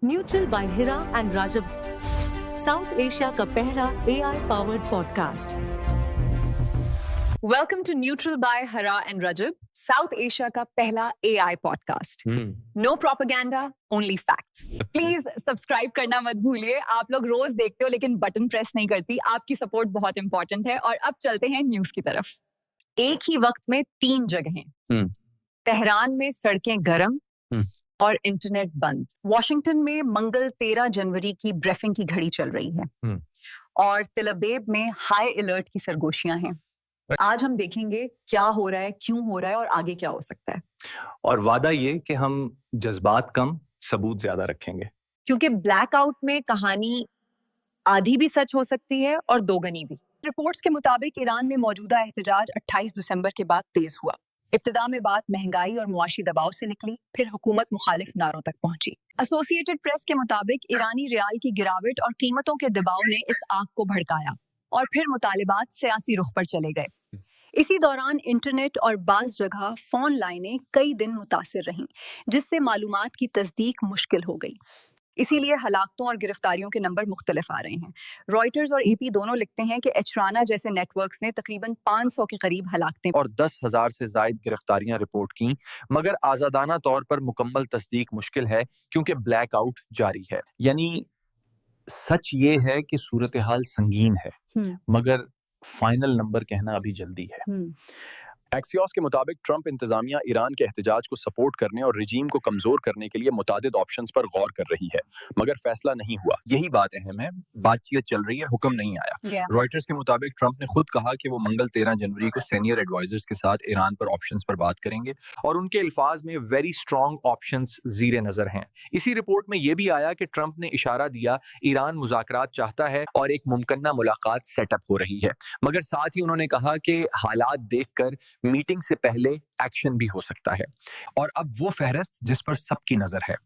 Neutral bye Hira and Rajab, south Asia का पहला AI powered podcast. Welcome to Neutral by Hara and Rajab, South Asia का पहला AI podcast. No propaganda, only facts. Please subscribe करना मत भूलिए. आप लोग रोज देखते हो लेकिन बटन प्रेस नहीं करती. आपकी सपोर्ट बहुत इंपॉर्टेंट है. और अब चलते हैं न्यूज की तरफ. एक ही वक्त में 3 जगहें. तेहरान में सड़कें गरम और इंटरनेट बंद. वॉशिंगटन में मंगल 13 जनवरी की ब्रीफिंग की घड़ी चल रही है और तेल अवीव में हाई अलर्ट की सरगोशियां हैं. आज हम देखेंगे क्या हो रहा है, क्यों हो रहा है और आगे क्या हो सकता है. और वादा ये कि हम जज्बात कम, सबूत ज्यादा रखेंगे. क्योंकि ब्लैकआउट में कहानी आधी भी सच हो सकती है और दोगनी भी. रिपोर्ट्स के मुताबिक ईरान में मौजूदा एहतजाज 28 दिसंबर के बाद तेज हुआ. इब्तिदा में बात महंगाई और मुआशी दबाव से निकली, फिर हुकूमत मुखालिफ नारों तक पहुंची. एसोसिएटेड प्रेस के मुताबिक ईरानी रियाल की गिरावट और कीमतों के दबाव ने इस आग को भड़काया और फिर मुतालिबात सियासी रुख पर चले गए. इसी दौरान इंटरनेट और बाज़ जगह फोन लाइनें कई दिन मुतासिर रहीं, जिससे मालूमात की तस्दीक मुश्किल हो गई. इसीलिए हलाकतों और गिरफ्तारियों के नंबर मुख्तलिफ आ रहे हैं. रॉयटर्स और AP दोनों लिखते हैं कि एचराना जैसे नेटवर्क्स ने तकरीबन 500 के करीब हलाकतें और 10,000 से जायद गिरफ्तारियां रिपोर्ट की, मगर आजादाना तौर पर मुकम्मल तस्दीक मुश्किल है क्योंकि ब्लैकआउट जारी है. यानी सच ये है कि सूरत हाल संगीन है, मगर फाइनल नंबर कहना अभी जल्दी है. एक्सियोस के मुताबिक ट्रंप इंतजामिया ईरान के एहतजाज को सपोर्ट करने और रिजीम को कमजोर करने के लिए मुतादिद ऑप्शंस पर गौर कर रही है, मगर फैसला नहीं हुआ. यही बात अहम है. बातचीत चल रही है, हुक्म नहीं आया. रॉयटर्स के मुताबिक ट्रंप ने खुद कहा कि वो मंगल 13 जनवरी को सीनियर एडवाइजर्स के साथ ईरान पर ऑप्शंस पर बात करेंगे और उनके अल्फाज में वेरी स्ट्रॉन्ग ऑप्शंस ज़ीरे नजर हैं. इसी रिपोर्ट में यह भी आया कि ट्रंप ने इशारा दिया ईरान मुज़ाकरात चाहता है और एक मुमकिन मुलाकात सेटअप हो रही है, मगर साथ ही उन्होंने कहा कि हालात देखकर मीटिंग से पहले एक्शन भी हो सकता है. और अब वो फहरिस्त जिस पर सबकी नजर है.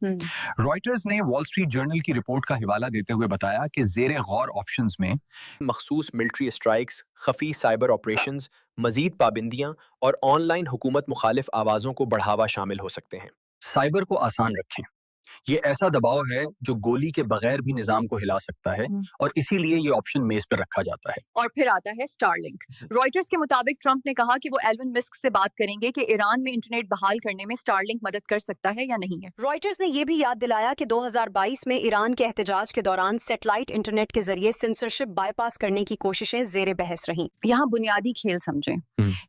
रॉयटर्स ने वॉल स्ट्रीट जर्नल की रिपोर्ट का हवाला देते हुए बताया कि ज़ेरे गौर ऑप्शंस में मखसूस मिलिट्री स्ट्राइक्स, खफी साइबर ऑपरेशंस, मजीद पाबंदियां और ऑनलाइन हुकूमत मुखालिफ आवाजों को बढ़ावा शामिल हो सकते हैं. साइबर को आसान रखें. ये ऐसा दबाव है जो गोली के बगैर भी निजाम को हिला सकता है और इसीलिए ये ऑप्शन मेज पर रखा जाता है. और फिर आता है स्टारलिंक. रॉयटर्स के मुताबिक ट्रंप ने कहा कि वो एल्वन मस्क से बात करेंगे कि ईरान में इंटरनेट बहाल करने में स्टारलिंक मदद कर सकता है या नहीं है. रॉयटर्स ने यह भी याद दिलाया कि 2022 में ईरान के एहतजाज के दौरान सैटेलाइट इंटरनेट के जरिए सेंसरशिप बाईपास करने की कोशिशें ज़ेरे बहस रहीं. यहाँ बुनियादी खेल समझें.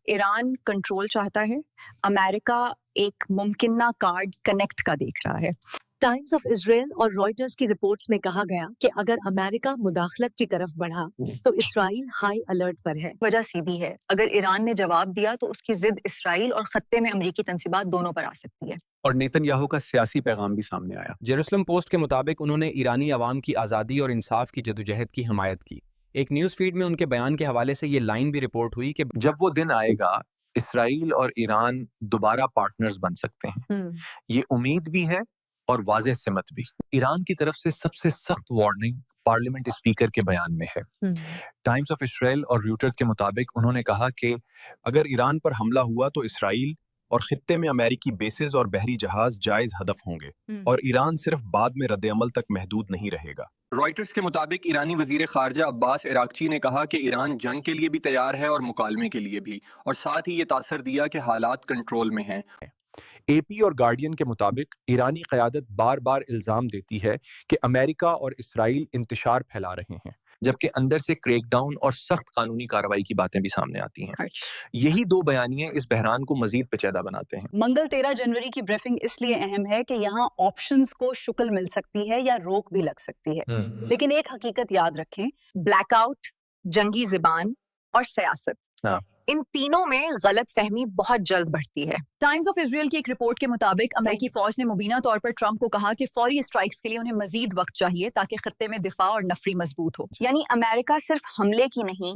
ईरान कंट्रोल चाहता है, अमेरिका एक मुमकिन कार्ड कनेक्ट का देख रहा है. टाइम्स ऑफ इजराइल और रॉयटर्स की रिपोर्ट्स में कहा गया कि अगर अमेरिका मुदाखलत की तरफ बढ़ा तो इसराइल हाई अलर्ट पर है. वजह सीधी है, अगर ईरान ने जवाब दिया तो उसकी जिद इसराइल और खत्ते में अमरीकी तंसीबात दोनों पर आ सकती है. और नेतन्याहू का सियासी पैगाम भी सामने आया. जेरूसलम पोस्ट के मुताबिक उन्होंने ईरानी अवाम की आज़ादी और इंसाफ की जदोजहद की हिमायत की. एक न्यूज़ फीड में उनके बयान के हवाले से ये लाइन भी रिपोर्ट हुई कि जब वो दिन आएगा इसराइल और ईरान दोबारा पार्टनर्स बन सकते हैं. ये उम्मीद भी है और वाज़ेह सिमत भी. ईरान की तरफ से सबसे सख्त वार्निंग पार्लियामेंट स्पीकर के बयान में है. टाइम्स ऑफ इजराइल और रॉयटर्स के मुताबिक उन्होंने कहा कि अगर ईरान पर हमला हुआ तो इसराइल और खित्ते में अमेरिकी बेसेस और बहरी जहाज जायज हदफ होंगे और ईरान सिर्फ बाद में रद्द-ए-अमल तक महदूद नहीं रहेगा. रॉयटर्स के मुताबिक ईरानी वजीर खारजा अब्बास इराक्ची ने कहा कि ईरान जंग के लिए भी तैयार है और मुकालमे के लिए भी, और साथ ही ये तासर दिया कि हालात कंट्रोल में हैं. AP और गार्डियन के मुताबिक ईरानी क़यादत बार बार इल्ज़ाम देती है कि अमेरिका और इसराइल इंतशार फैला रहे हैं, जबकि अंदर से क्रैकडाउन और सख्त कानूनी कार्रवाई की बातें भी सामने आती हैं. यही 2 बयानिए इस बहरान को मजीद पेचीदा बनाते हैं. मंगल 13 जनवरी की ब्रीफिंग इसलिए अहम है कि यहाँ ऑप्शंस को शुक्ल मिल सकती है या रोक भी लग सकती है. लेकिन एक हकीकत याद रखें, ब्लैकआउट, जंगी ज़बान और सियासत, इन तीनों में गलत फहमी बहुत जल्द बढ़ती है. टाइम्स ऑफ इजराइल की एक रिपोर्ट के मुताबिक अमेरिकी फौज ने मुबीना तौर पर ट्रंप को कहा कि फौरी स्ट्राइक्स के लिए उन्हें मजीद वक्त चाहिए ताकि खत्ते में दिफा और नफरी मजबूत हो. यानी अमेरिका सिर्फ हमले की नहीं,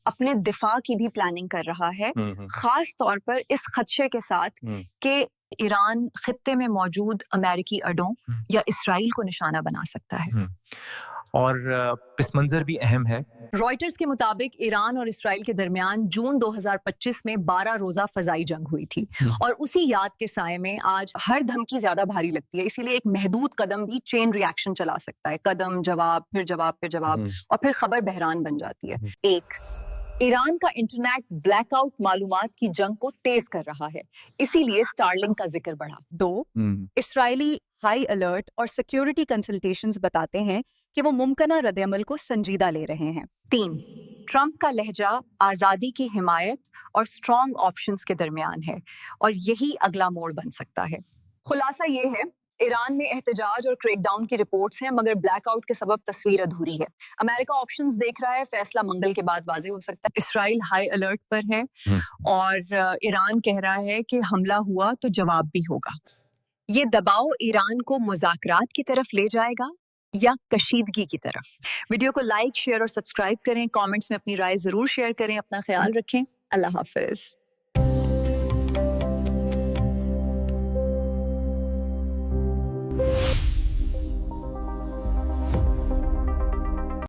अपने दिफा की भी प्लानिंग कर रहा है, खास तौर पर इस खदशे के साथ कि ईरान खत्ते में मौजूद अमेरिकी अड्डों या इसराइल को निशाना बना सकता है. اور پس منظر بھی اہم ہے. رائٹرز کے مطابق ایران اور اسرائیل کے درمیان جون 2025 میں 12 روزہ فضائی جنگ ہوئی تھی اور اسی یاد کے سائے میں آج ہر دھمکی زیادہ بھاری لگتی ہے. اسی لیے ایک محدود قدم بھی چین ری ایکشن چلا سکتا ہے. قدم، جواب، پھر جواب، پھر جواب، اور پھر خبر بحران بن جاتی ہے. ایک، ایران کا انٹرنیٹ بلیک آؤٹ معلومات کی جنگ کو تیز کر رہا ہے، اسی لیے اسٹارلنک کا ذکر بڑھا. 2، اسرائیلی ہائی الرٹ اور سیکیورٹی کنسلٹیشنز بتاتے ہیں کہ وہ ممکنہ رد عمل کو سنجیدہ لے رہے ہیں. 3، ٹرمپ کا لہجہ آزادی کی حمایت اور اسٹرانگ آپشنز کے درمیان ہے اور یہی اگلا موڑ بن سکتا ہے. خلاصہ یہ ہے، ایران میں احتجاج اور کریک ڈاؤن کی رپورٹس ہیں، مگر بلیک آؤٹ کے سبب تصویر ادھوری ہے. امریکہ آپشنز دیکھ رہا ہے، فیصلہ منگل کے بعد واضح ہو سکتا ہے. اسرائیل ہائی الرٹ پر ہے اور ایران کہہ رہا ہے کہ حملہ ہوا تو جواب بھی ہوگا. یہ دباؤ ایران کو مذاکرات کی طرف لے جائے گا یا کشیدگی کی طرف؟ ویڈیو کو لائک، شیئر اور سبسکرائب کریں. کامنٹس میں اپنی رائے ضرور شیئر کریں. اپنا خیال رکھیں. اللہ حافظ.